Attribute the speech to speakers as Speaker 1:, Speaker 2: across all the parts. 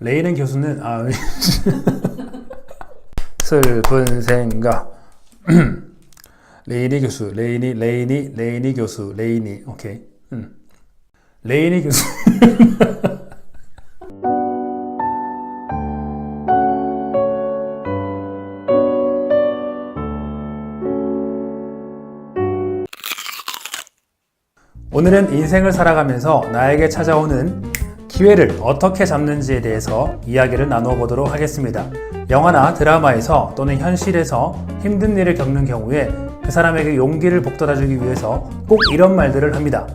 Speaker 1: 레이는 교수는 슬픈 생각. 레이니 교수, 레이니 교수, 레이니. 오케이. 레이니 교수. 오늘은 인생을 살아가면서 나에게 찾아오는 기회를 어떻게 잡는지에 대해서 이야기를 나누어 보도록 하겠습니다. 영화나 드라마에서 또는 현실에서 힘든 일을 겪는 경우에 그 사람에게 용기를 북돋아주기 위해서 꼭 이런 말들을 합니다.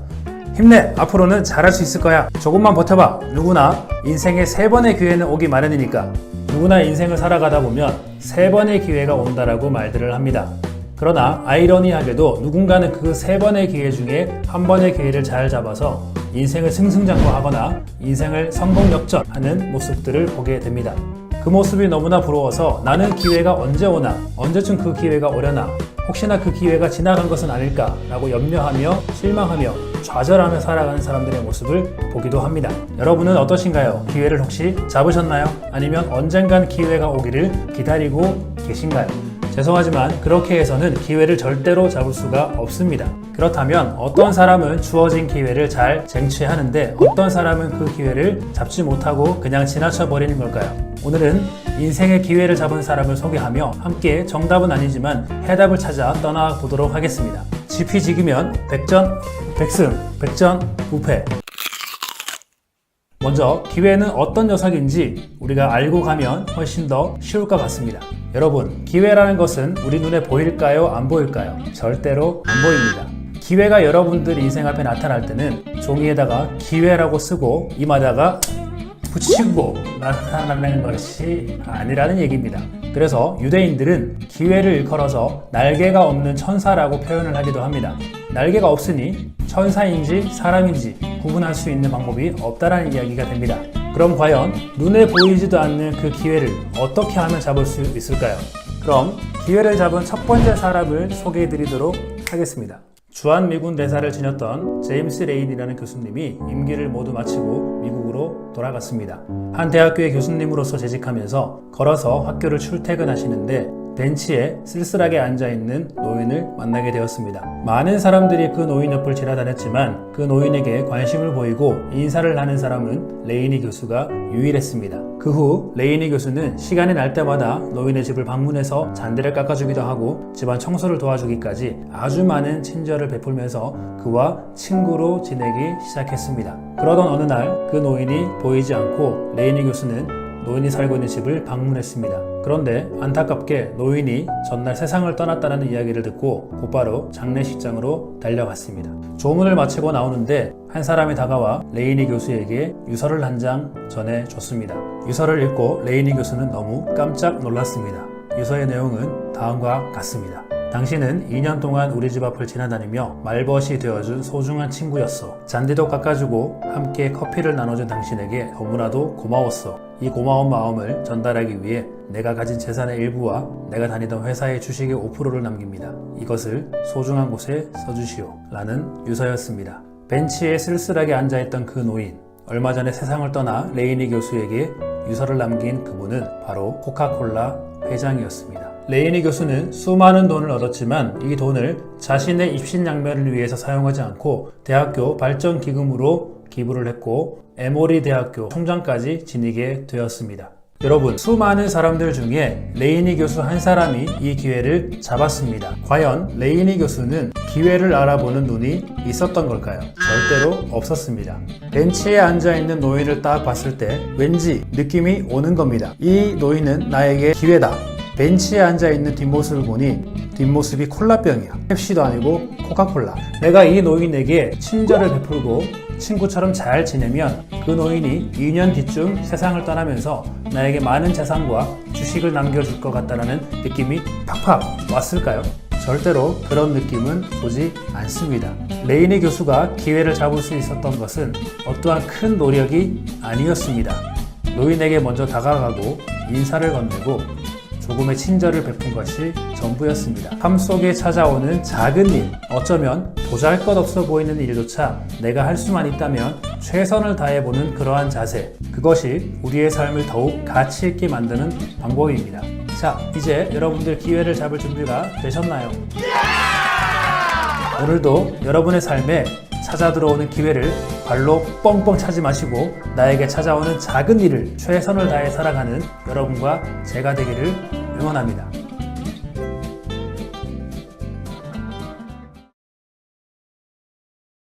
Speaker 1: 힘내! 앞으로는 잘할 수 있을 거야. 조금만 버텨봐. 누구나 인생에 3번의 기회는 오기 마련이니까. 누구나 인생을 살아가다 보면 3번의 기회가 온다라고 말들을 합니다. 그러나 아이러니하게도 누군가는 그 3번의 기회 중에 1번의 기회를 잘 잡아서 인생을 승승장구하거나 인생을 성공 역전하는 모습들을 보게 됩니다. 그 모습이 너무나 부러워서 나는 기회가 언제 오나, 언제쯤 그 기회가 오려나, 혹시나 그 기회가 지나간 것은 아닐까 라고 염려하며 실망하며 좌절하며 살아가는 사람들의 모습을 보기도 합니다. 여러분은 어떠신가요? 기회를 혹시 잡으셨나요? 아니면 언젠간 기회가 오기를 기다리고 계신가요? 죄송하지만 그렇게 해서는 기회를 절대로 잡을 수가 없습니다. 그렇다면 어떤 사람은 주어진 기회를 잘 쟁취하는데 어떤 사람은 그 기회를 잡지 못하고 그냥 지나쳐 버리는 걸까요? 오늘은 인생의 기회를 잡은 사람을 소개하며 함께 정답은 아니지만 해답을 찾아 떠나보도록 하겠습니다. 지피지기면 백전 부패. 먼저 기회는 어떤 녀석인지 우리가 알고 가면 훨씬 더 쉬울 것 같습니다. 여러분, 기회라는 것은 우리 눈에 보일까요? 안 보일까요? 절대로 안 보입니다. 기회가 여러분들 인생 앞에 나타날 때는 종이에다가 기회라고 쓰고 입에다가 붙이고 나타나는 것이 아니라는 얘기입니다. 그래서 유대인들은 기회를 일컬어서 날개가 없는 천사라고 표현을 하기도 합니다. 날개가 없으니 천사인지 사람인지 구분할 수 있는 방법이 없다라는 이야기가 됩니다. 그럼 과연 눈에 보이지도 않는 그 기회를 어떻게 하면 잡을 수 있을까요? 그럼 기회를 잡은 첫 번째 사람을 소개해 드리도록 하겠습니다. 주한미군 대사를 지녔던 제임스 레인이라는 교수님이 임기를 모두 마치고 미국으로 돌아갔습니다. 한 대학교의 교수님으로서 재직하면서 걸어서 학교를 출퇴근하시는데 벤치에 쓸쓸하게 앉아있는 노인을 만나게 되었습니다. 많은 사람들이 그 노인 옆을 지나다녔지만 그 노인에게 관심을 보이고 인사를 하는 사람은 레이니 교수가 유일했습니다. 그 후 레이니 교수는 시간이 날 때마다 노인의 집을 방문해서 잔디를 깎아주기도 하고 집안 청소를 도와주기까지 아주 많은 친절을 베풀면서 그와 친구로 지내기 시작했습니다. 그러던 어느 날 그 노인이 보이지 않고 레이니 교수는 노인이 살고 있는 집을 방문했습니다. 그런데 안타깝게 노인이 전날 세상을 떠났다는 이야기를 듣고 곧바로 장례식장으로 달려갔습니다. 조문을 마치고 나오는데 한 사람이 다가와 레이니 교수에게 유서를 한 장 전해줬습니다. 유서를 읽고 레이니 교수는 너무 깜짝 놀랐습니다. 유서의 내용은 다음과 같습니다. 당신은 2년 동안 우리 집 앞을 지나다니며 말벗이 되어준 소중한 친구였어. 잔디도 깎아주고 함께 커피를 나눠준 당신에게 너무나도 고마웠어. 이 고마운 마음을 전달하기 위해 내가 가진 재산의 일부와 내가 다니던 회사의 주식의 5%를 남깁니다. 이것을 소중한 곳에 써주시오. 라는 유서였습니다. 벤치에 쓸쓸하게 앉아있던 그 노인, 얼마 전에 세상을 떠나 레이니 교수에게 유서를 남긴 그분은 바로 코카콜라 회장이었습니다. 레이니 교수는 수많은 돈을 얻었지만 이 돈을 자신의 입신양면을 위해서 사용하지 않고 대학교 발전기금으로 기부를 했고 에모리 대학교 총장까지 지니게 되었습니다. 여러분, 수많은 사람들 중에 레이니 교수 한 사람이 이 기회를 잡았습니다. 과연 레이니 교수는 기회를 알아보는 눈이 있었던 걸까요? 절대로 없었습니다. 벤치에 앉아있는 노인을 딱 봤을 때 왠지 느낌이 오는 겁니다. 이 노인은 나에게 기회다. 벤치에 앉아있는 뒷모습을 보니 뒷모습이 콜라병이야. 펩시도 아니고 코카콜라. 내가 이 노인에게 친절을 베풀고 친구처럼 잘 지내면 그 노인이 2년 뒤쯤 세상을 떠나면서 나에게 많은 재산과 주식을 남겨줄 것 같다는 느낌이 팍팍 왔을까요? 절대로 그런 느낌은 오지 않습니다. 레이니 교수가 기회를 잡을 수 있었던 것은 어떠한 큰 노력이 아니었습니다. 노인에게 먼저 다가가고 인사를 건네고 조금의 친절을 베푼 것이 전부였습니다. 삶 속에 찾아오는 작은 일, 어쩌면 보잘것없어 보이는 일조차 내가 할 수만 있다면 최선을 다해보는 그러한 자세, 그것이 우리의 삶을 더욱 가치 있게 만드는 방법입니다. 자, 이제 여러분들 기회를 잡을 준비가 되셨나요? 오늘도 여러분의 삶에 찾아 들어오는 기회를 발로 뻥뻥 차지 마시고 나에게 찾아오는 작은 일을 최선을 다해 살아가는 여러분과 제가 되기를 응원합니다.